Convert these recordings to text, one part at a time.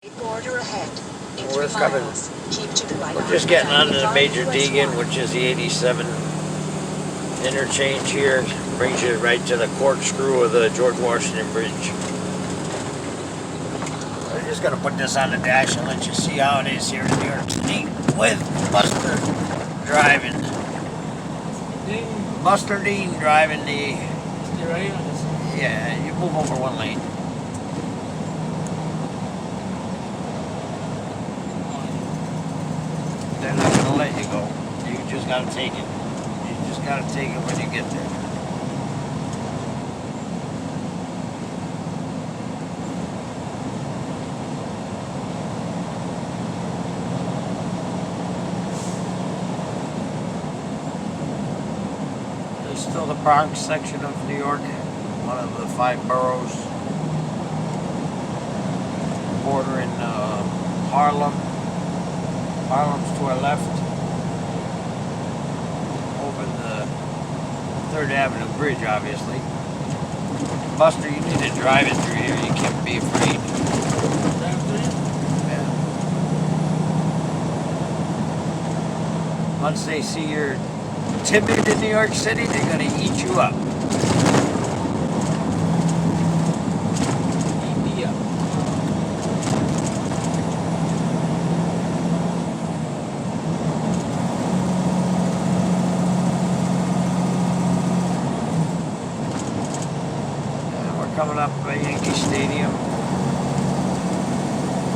Border ahead. In We're 3 coming. miles. Keep to the right. We're just getting onto the Major Deegan, which is the 87 interchange here. Brings you right to the corkscrew of the George Washington Bridge. I'm just going to put this on the dash and let you see how it is here in New York City with Buster driving. Buster Dean driving the... Yeah, you move over one lane. They're not going to let you go. You just got to take it. You just got to take it when you get there. There's still the Bronx section of New York, one of the 5 boroughs, bordering Harlem. Harlem's to our left, over the 3rd Avenue Bridge, obviously. Buster, you need to drive it through here. You can't be afraid. Yeah. Once they see you're timid in New York City, they're going to eat you up. Coming up by Yankee Stadium.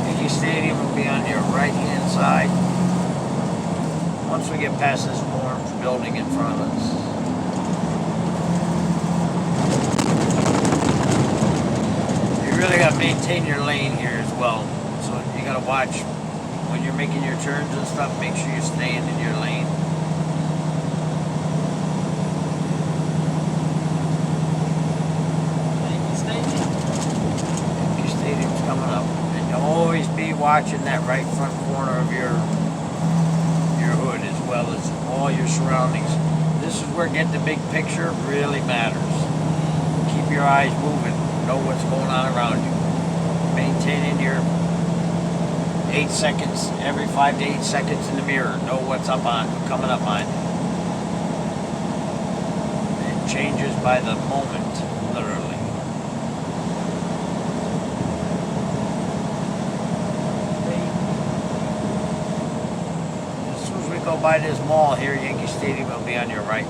Yankee Stadium will be on your right-hand side once we get past this orange building in front of us. You really got to maintain your lane here as well. So you got to watch when you're making your turns and stuff. Make sure you're staying in your lane. Coming up, and you'll always be watching that right front corner of your hood as well as all your surroundings. This is where getting the big picture really matters. Keep your eyes moving, know what's going on around you. Maintaining your 8 seconds, every 5 to 8 seconds in the mirror, know what's coming up on you. It changes by the moment, literally. Go by this mall here, Yankee Stadium will be on your right.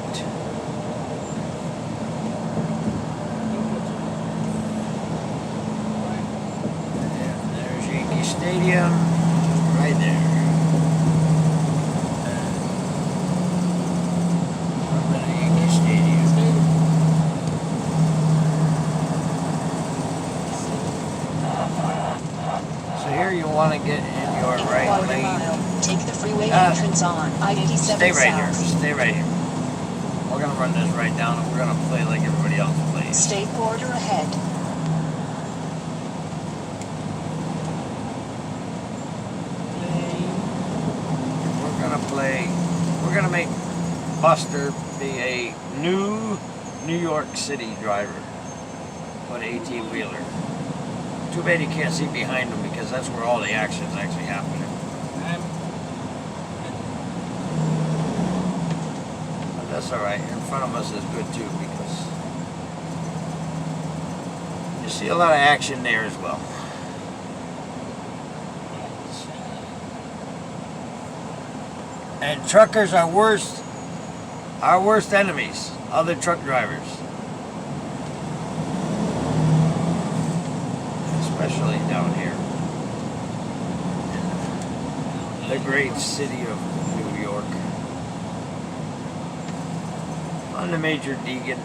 And there's Yankee Stadium, right there. Yankee Stadium. So here you want to get in your right lane. Take the freeway entrance on I-87 Stay right south. here. Stay right here. We're going to run this right down and we're going to play like everybody else plays. State border ahead. We're going to make Buster be a new New York City driver. What an 18-wheeler. Too bad you can't see behind him because that's where all the action is actually happening. That's alright, in front of us is good too because you see a lot of action there as well. And truckers are our worst enemies, other truck drivers. Especially down here in the great city of New York. On the Major Deegan,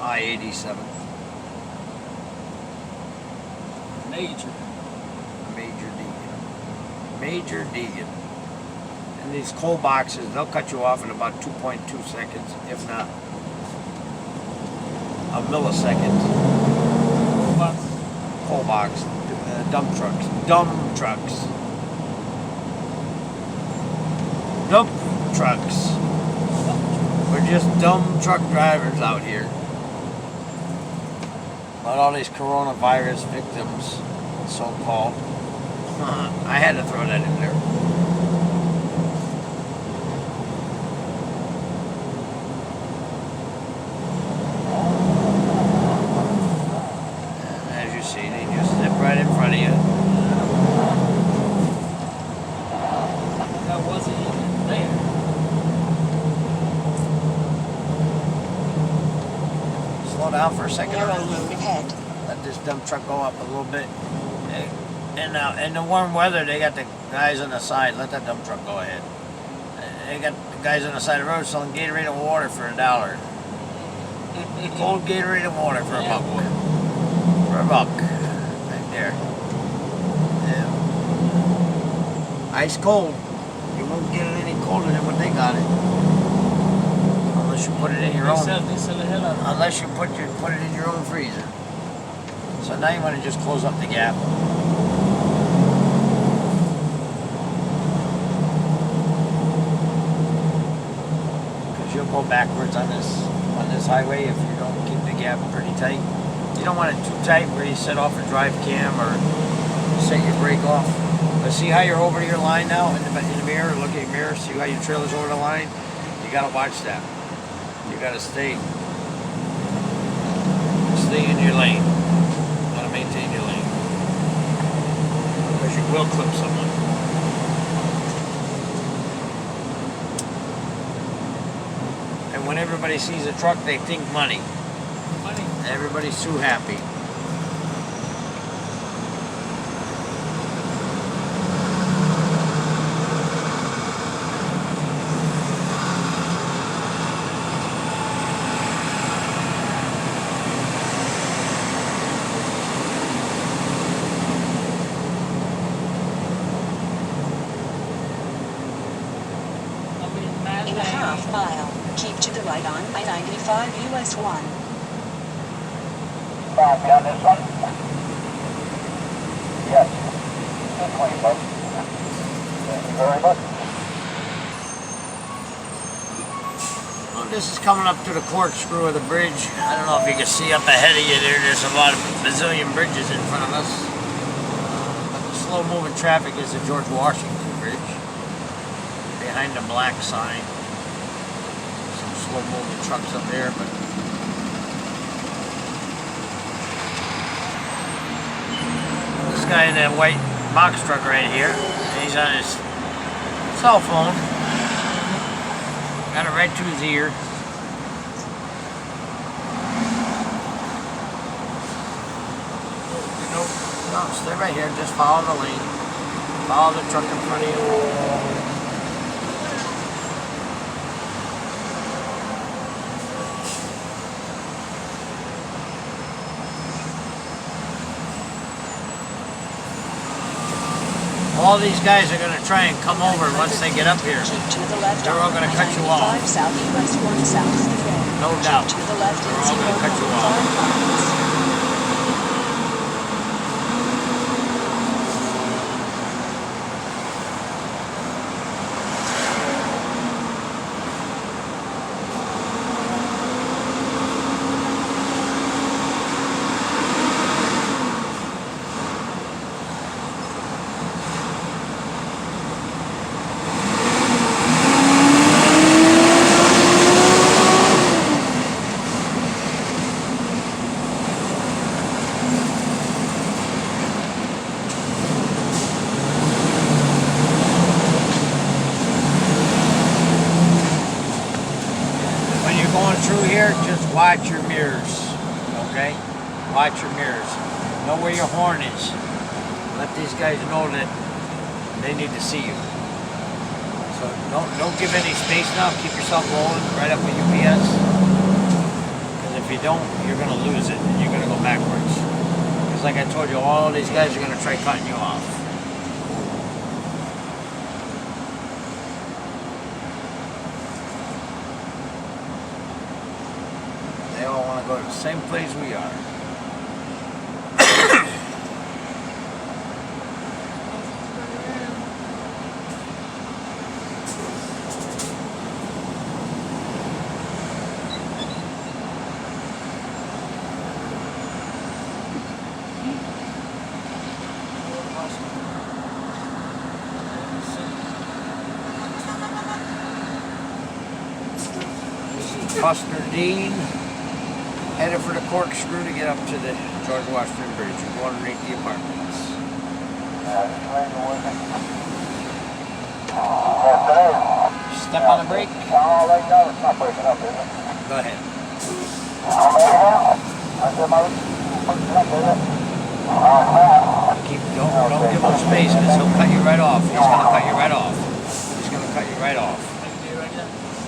I-87. Major Deegan. And these coal boxes, they'll cut you off in about 2.2 seconds, if not a millisecond. Coal box, dump trucks. Dump trucks. We're just dumb truck drivers out here. But all these coronavirus victims, so-called, I had to throw that in there. And as you see, they just zip right in front of you. That wasn't even there. Slow down for a second. Narrow road ahead. Let this dump truck go up a little bit. In the warm weather, they got the guys on the side. Let that dump truck go ahead. They got the guys on the side of the road selling Gatorade and water for $1. Cold Gatorade and water for $1. For $1. Right there. Yeah. Ice cold. You won't get it any colder than what they got it. Unless you put it in your own. They sell the hell out of it. Unless you put it in your own freezer. So now you want to just close up the gap. Because you'll go backwards on this highway if you don't keep the gap pretty tight. You don't want it too tight where you set off a drive cam or set your brake off. But see how you're over your line now in the mirror? Look at your mirror. See how your trailer's over the line? You got to watch that. You got to stay in your lane. You got to maintain your lane. Because you will clip someone. And when everybody sees a truck, they think money. Money. Everybody's too happy. In a half mile, keep to the right on I-95 US 1. Copy on this one? Yes. Good claim, bud. Thank you very much. Well, this is coming up to the corkscrew of the bridge. I don't know if you can see up ahead of you there. There's a lot of bazillion bridges in front of us. But the slow-moving traffic is the George Washington Bridge. Behind the black sign. Some slow-moving trucks up there, but this guy in that white box truck right here, he's on his cell phone. Got it right to his ear. No, stay right here. Just follow the lane. Follow the truck in front of you. All these guys are going to try and come over once they get up here. Keep to the left They're all on gonna cut you off. I-95 South US 1 South. No doubt. Keep to the left They're in all gonna cut you 0.5 off. miles. Through here, just watch your mirrors, okay? Watch your mirrors. Know where your horn is. Let these guys know that they need to see you. So don't give any space now. Keep yourself rolling right up with UPS. Because if you don't, you're going to lose it and you're going to go backwards. Because like I told you, all these guys are going to try cutting you off. They all want to go to the same place we are. Buster Dean, headed for the corkscrew to get up to the George Washington Bridge. We're going underneath the apartments. Step on the brake. Go ahead. Don't give him space because he'll cut you right off. He's gonna cut you right off. He's gonna cut you right off.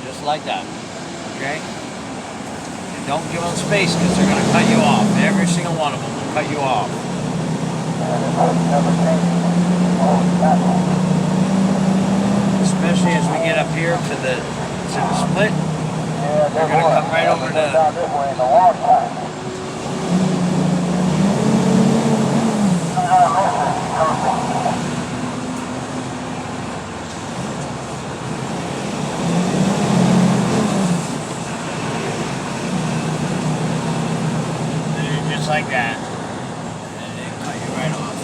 Just like that. Okay? And don't give them space because they're gonna cut you off. Every single one of them will cut you off. Especially as we get up here to the split. They're gonna come right over to just like that. And they cut you right off.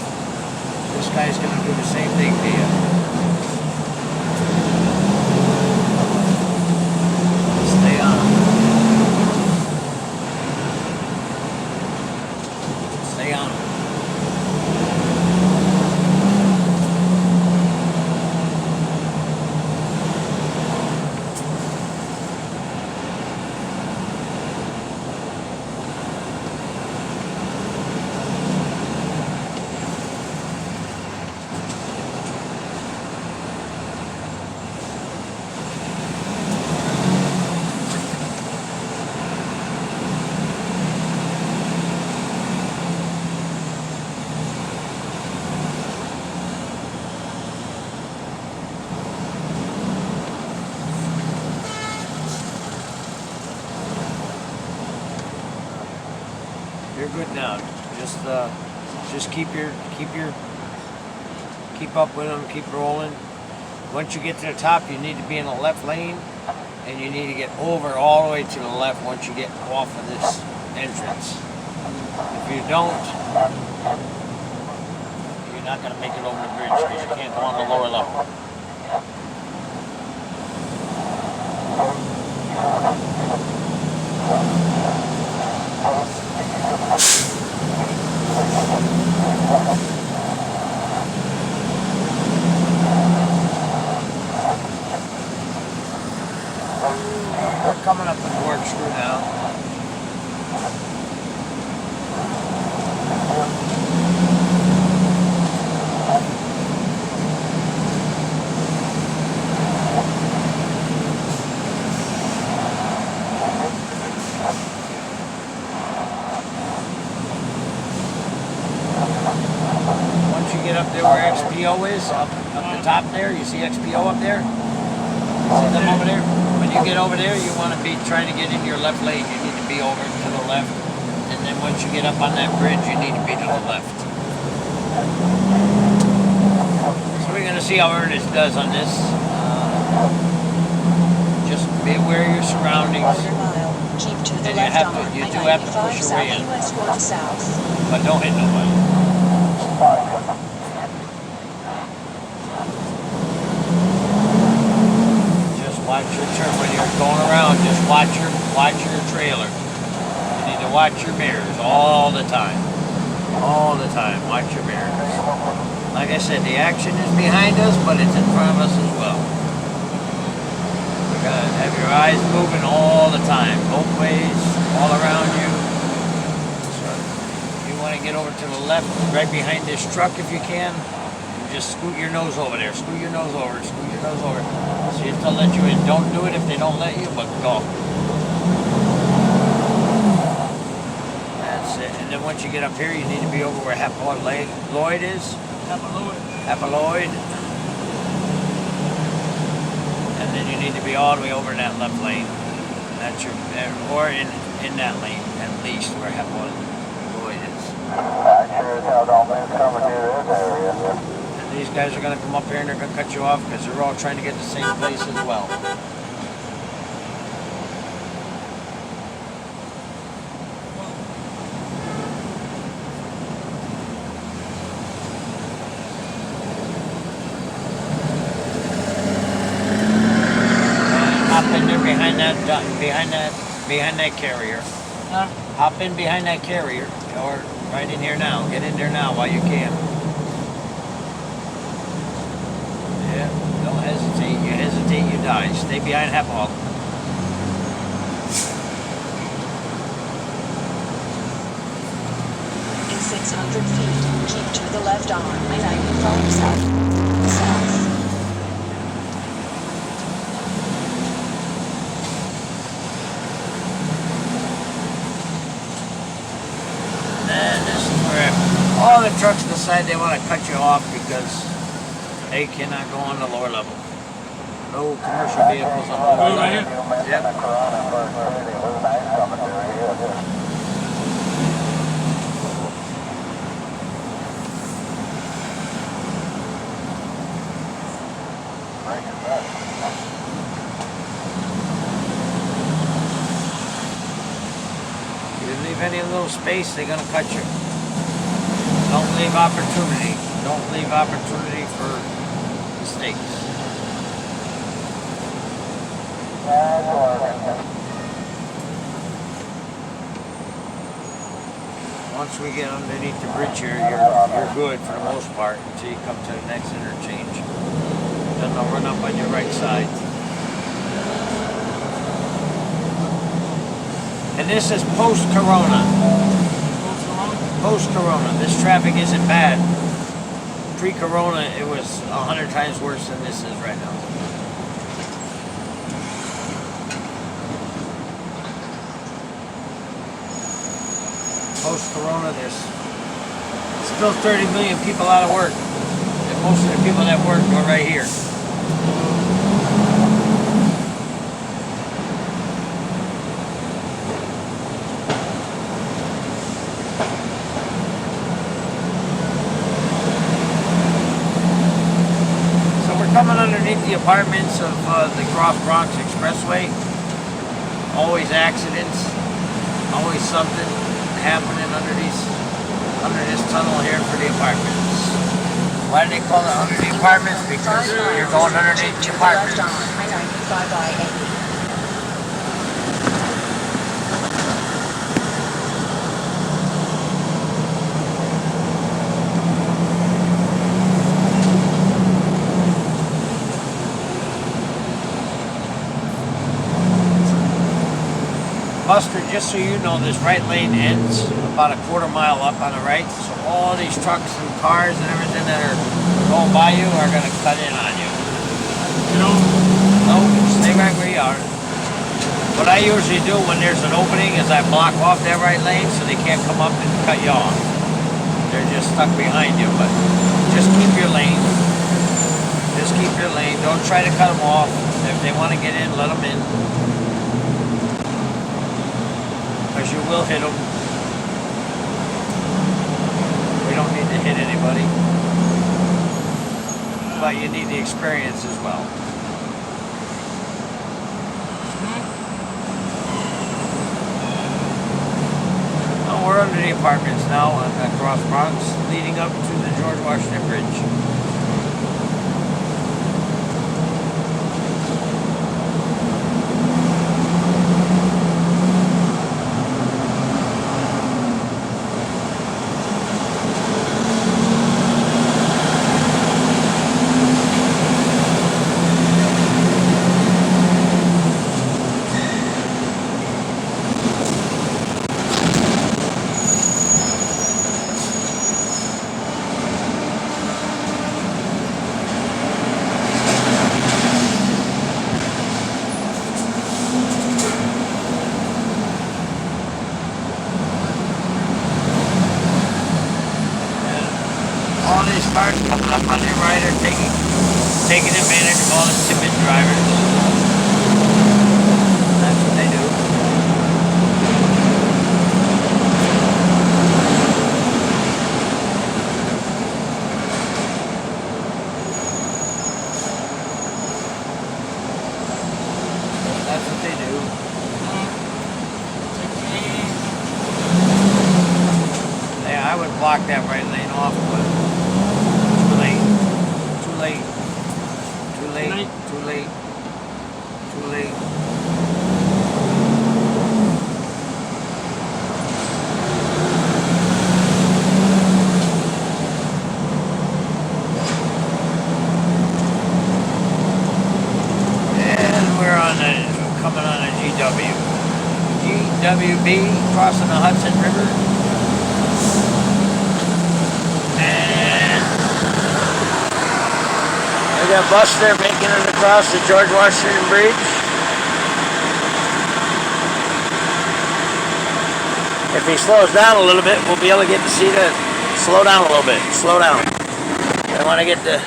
This guy's gonna do the same thing to you. Stay on. Stay on. You're good now. Just keep up with them. Keep rolling. Once you get to the top, you need to be in the left lane, and you need to get over all the way to the left once you get off of this entrance. If you don't, you're not going to make it over the bridge because you can't go on the lower level. We're coming up with the corkscrew now. Once you get up there where XPO is, up the top there, you see XPO up there? See them over there? When you get over there, you want to be trying to get in your left lane. You need to be over to the left. And then once you get up on that bridge, you need to be to the left. So we're going to see how Ernest does on this. Just be aware of your surroundings. Keep to the And left you on do have to push your way in. South US 1 South. But don't hit nobody. Watch your turn when you're going around. Just watch your trailer. You need to watch your mirrors all the time. All the time. Watch your mirrors. Like I said, the action is behind us, but it's in front of us as well. You gotta have your eyes moving all the time, both ways, all around you. So you want to get over to the left, right behind this truck if you can. Just scoot your nose over there. Scoot your nose over. Scoot your nose over. See if they'll let you in. Don't do it if they don't let you, but go. That's it. And then once you get up here, you need to be over where Hapaloid is. Hapaloid. And then you need to be all the way over in that left lane. That's your, or in that lane at least where Hapaloid is. I sure as hell don't miss coming near this area. These guys are going to come up here and they're going to cut you off because they're all trying to get to the same place as well. Hop in there behind that behind that carrier. Huh? Hop in behind that carrier, or right in here now. Get in there now while you can. Yeah, don't hesitate. You hesitate, you die. Stay behind Hepal. In 600 feet, keep to the left on I-95 south. South. And this is where all the trucks decide they want to cut you off because they cannot go on the lower level. No commercial vehicles on the lower Oh, right level. here? Yep. You leave any little space, they're gonna cut you. Don't leave opportunity. Don't leave opportunity for mistakes. Once we get underneath the bridge here, you're good for the most part until you come to the next interchange. Then they'll run up on your right side. And this is post-corona. Post-corona. This traffic isn't bad. Pre-corona, it was 100 times worse than this is right now. Post-corona, there's still 30 million people out of work. And most of the people that work are right here. Coming underneath the apartments of the Cross Bronx Expressway. Always accidents, always something happening under this tunnel here for the apartments. Why do they call it under the apartments? Because you're going underneath the apartments. I-95 I-80. Buster, just so you know, this right lane ends about a quarter mile up on the right. So all these trucks and cars and everything that are going by you are going to cut in on you. You know? No, stay right where you are. What I usually do when there's an opening is I block off that right lane so they can't come up and cut you off. They're just stuck behind you, but just keep your lane. Just keep your lane. Don't try to cut them off. If they want to get in, let them in. Because you will hit them. We don't need to hit anybody. But you need the experience as well. Oh, we're under the apartments now on Cross Bronx, leading up to the George Washington Bridge. Cars coming up on their right are taking advantage of all the timid drivers. That's what they do. That's what they do. Yeah, I would block that right lane off, but Too late. Too late. WB crossing the Hudson River. And we got Buster making it across the George Washington Bridge. If he slows down a little bit, we'll be able to get to see the slow down a little bit. Slow down. I want to get the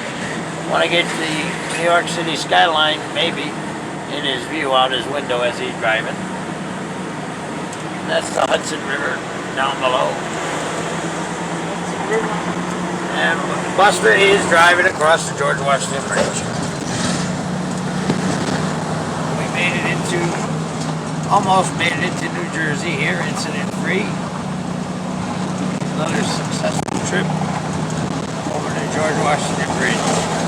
New York City skyline maybe in his view out his window as he's driving. That's the Hudson River down below. And Buster is driving across the George Washington Bridge. We made it almost made it into New Jersey here, incident free. Another successful trip over the George Washington Bridge.